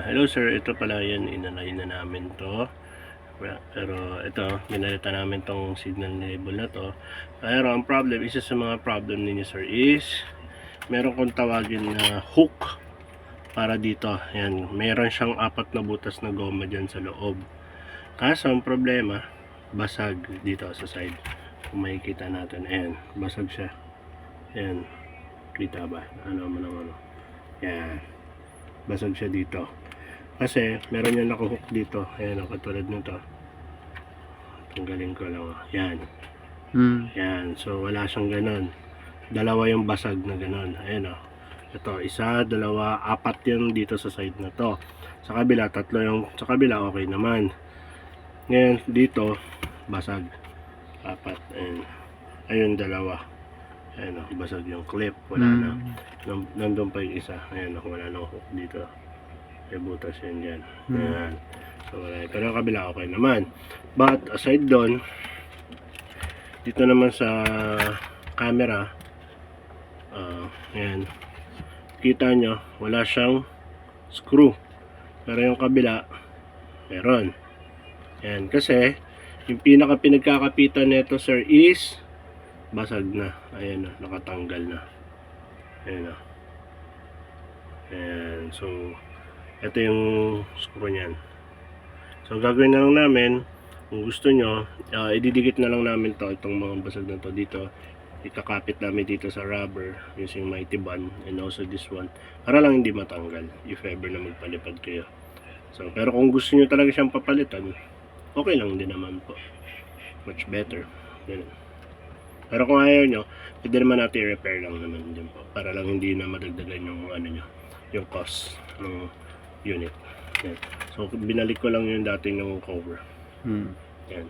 Hello sir, ito pala yan, inalay na namin to. Pero ito, binalita namin tong signal label na to. Pero ang problem, isa sa mga problem ninyo sir is meron kong tawagin na hook para dito. Yan, meron siyang 4 na butas na goma dyan sa loob. Kaso ang problema, basag dito sa side. Kung makikita natin, ayan, basag siya. Ayan, kita ba? Ano mo naman, yan, basag siya dito. Kasi meron yung nakahook dito. Ayan, katulad nito. Tanggalin ko lang. Yan. Yan. So, wala siyang ganun. Dalawa yung basag na ganun. Ayan o. Ito, isa, dalawa, 4 yung dito sa side na to. Sa kabila, 3 yung sa kabila. Okay naman. Ngayon, dito, basag. 4. Ayan. Ayun, dalawa. Ayan o. Basag yung clip. Wala na. Nandun pa yung isa. Ayan o. Wala nang hook dito. May butas yan dyan. Ayan. So, pero kabila okay naman. But, aside doon, dito naman sa camera, ayan, kita nyo, wala siyang screw. Pero yung kabila, meron. Ayan, kasi, yung pinaka pinagkakapitan nito sir is, basag na. Ayan o, nakatanggal na. Ayan o. Ayan, so, ito yung screw niyan. So gagawin na lang namin, kung gusto nyo, ididikit na lang namin to, itong mga basag na to dito. Ikakapit namin dito sa rubber using Mighty Bond and also this one, para lang hindi matanggal if ever na magpalipad kayo. So, pero kung gusto nyo talaga siyang papalitan, okay lang din naman po. Much better. Ganun. Pero kung ayaw nyo, pwede naman natin i-repair lang naman din po, para lang hindi na madagdagan yung ano nyo, yung cost ng unit. Yan. So binalik ko lang yung dating ng cover. Yan.